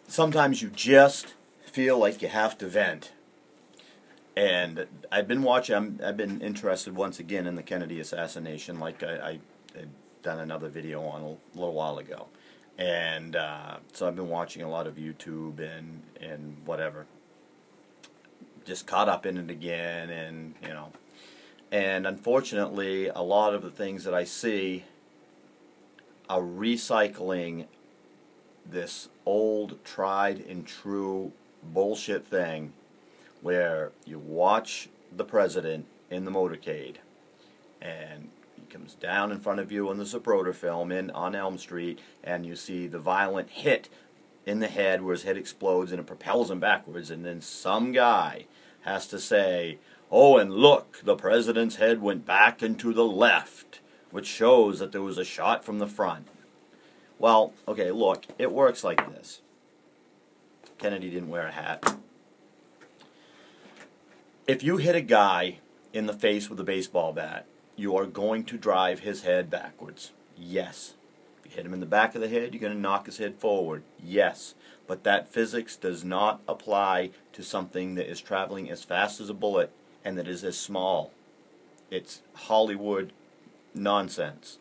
Sometimes you just feel like you have to vent. And I've been watching, I've been interested once again in the Kennedy assassination, like I had done another video on a little while ago. And so I've been watching a lot of YouTube and whatever. Just caught up in it again, and you know. And unfortunately, a lot of the things that I see are recycling this old, tried and true bullshit thing where you watch the president in the motorcade and he comes down in front of you on the Zapruder film on Elm Street, and you see the violent hit in the head where his head explodes and it propels him backwards, and then some guy has to say, "Oh, and look, the president's head went back and to the left," which shows that there was a shot from the front. Well, okay, look, it works like this. Kennedy didn't wear a hat. If you hit a guy in the face with a baseball bat, you are going to drive his head backwards. Yes. If you hit him in the back of the head, you're going to knock his head forward. Yes. But that physics does not apply to something that is traveling as fast as a bullet and that is as small. It's Hollywood nonsense.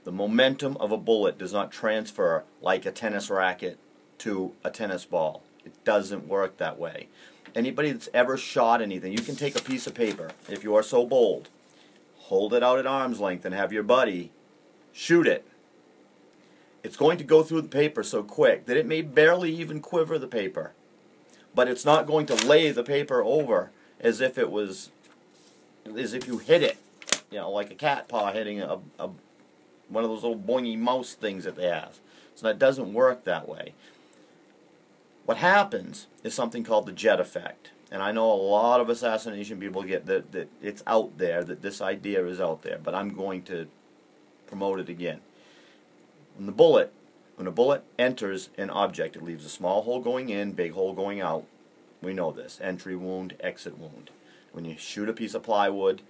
The momentum of a bullet does not transfer like a tennis racket to a tennis ball. It doesn't work that way. Anybody that's ever shot anything, you can take a piece of paper, if you are so bold, hold it out at arm's length and have your buddy shoot it. It's going to go through the paper so quick that it may barely even quiver the paper. But it's not going to lay the paper over as if you hit it, you know, like a cat paw hitting one of those little boingy mouse things that they have. So that doesn't work that way. What happens is something called the jet effect. And I know a lot of assassination people get that it's out there, that this idea is out there, but I'm going to promote it again. When a bullet enters an object, it leaves a small hole going in, big hole going out. We know this. Entry wound, exit wound. When you shoot a piece of plywood,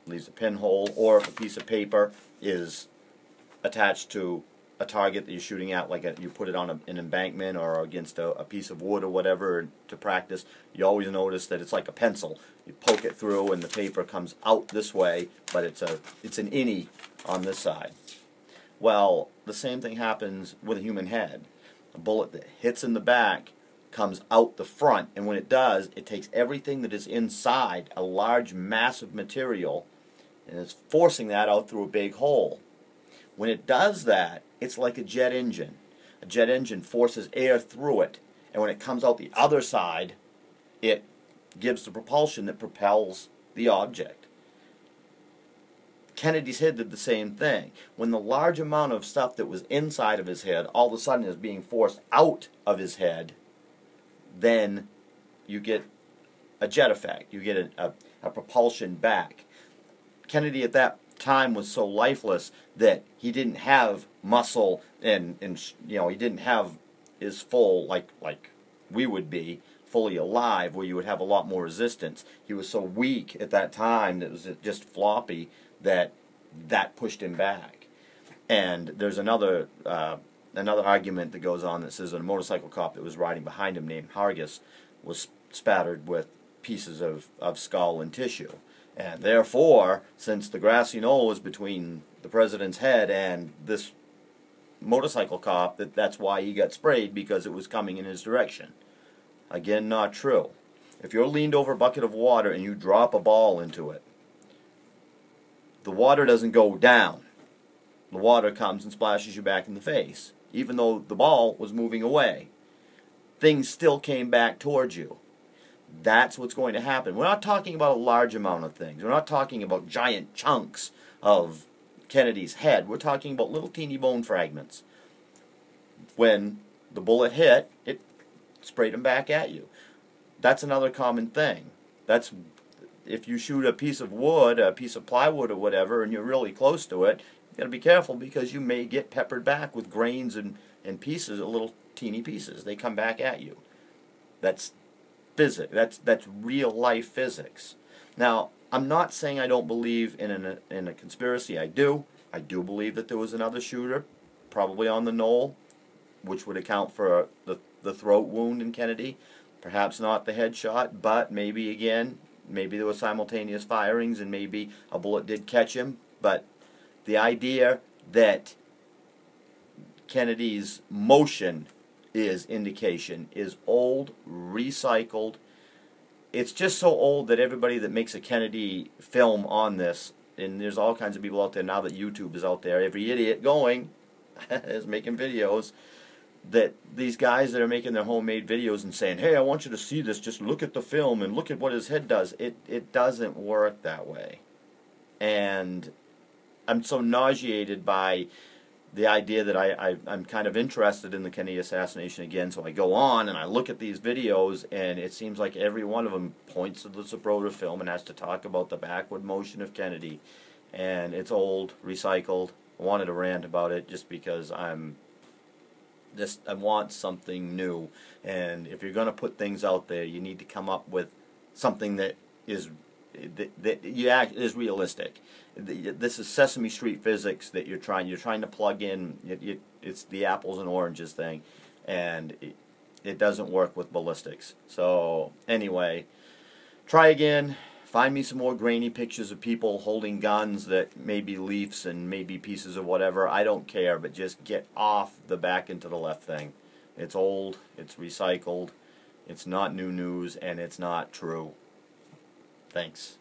it leaves a pinhole, or if a piece of paper is attached to a target that you're shooting at, like you put it on an embankment or against a piece of wood or whatever to practice, you always notice that it's like a pencil. You poke it through and the paper comes out this way, but it's an innie on this side. Well, the same thing happens with a human head. A bullet that hits in the back comes out the front, and when it does, it takes everything that is inside a large mass of material and is forcing that out through a big hole. When it does that, it's like a jet engine. A jet engine forces air through it, and when it comes out the other side, it gives the propulsion that propels the object. Kennedy's head did the same thing. When the large amount of stuff that was inside of his head all of a sudden is being forced out of his head, then you get a jet effect. You get a propulsion back. Kennedy at that time was so lifeless that he didn't have muscle and you know, he didn't have his full, like we would be, fully alive, where you would have a lot more resistance. He was so weak at that time that it was just floppy that pushed him back. And there's another argument that goes on that says that a motorcycle cop that was riding behind him named Hargis was spattered with pieces of skull and tissue. And therefore, since the grassy knoll was between the president's head and this motorcycle cop, that's why he got sprayed, because it was coming in his direction. Again, not true. If you're leaned over a bucket of water and you drop a ball into it, the water doesn't go down. The water comes and splashes you back in the face. Even though the ball was moving away, things still came back towards you. That's what's going to happen. We're not talking about a large amount of things. We're not talking about giant chunks of Kennedy's head. We're talking about little teeny bone fragments. When the bullet hit, it sprayed them back at you. That's another common thing. That's if you shoot a piece of wood, a piece of plywood or whatever, and you're really close to it, you've got to be careful, because you may get peppered back with grains and pieces, little teeny pieces. They come back at you. That's physics. That's real life physics. Now, I'm not saying I don't believe in a conspiracy. I do. I do believe that there was another shooter, probably on the knoll. which would account for the throat wound in Kennedy. Perhaps not the headshot, but maybe again, maybe there were simultaneous firings and maybe a bullet did catch him. But the idea that Kennedy's motion is indication is old, recycled. It's just so old that everybody that makes a Kennedy film on this, and there's all kinds of people out there now that YouTube is out there, every idiot going is making videos, that these guys that are making their homemade videos and saying, hey, I want you to see this, just look at the film and look at what his head does. It doesn't work that way. And I'm so nauseated by the idea that I'm kind of interested in the Kennedy assassination again, so I go on and I look at these videos, and it seems like every one of them points to the Zapruder film and has to talk about the backward motion of Kennedy. And it's old, recycled. I wanted to rant about it just because I want something new. And if you're going to put things out there, you need to come up with something that is realistic. This is Sesame Street physics that you're trying to plug in. It's the apples and oranges thing, and it doesn't work with ballistics. So anyway, try again. Find me some more grainy pictures of people holding guns that may be leaves and maybe pieces of whatever. I don't care, but just get off the back into the left thing. It's old, it's recycled, it's not new news, and it's not true. Thanks.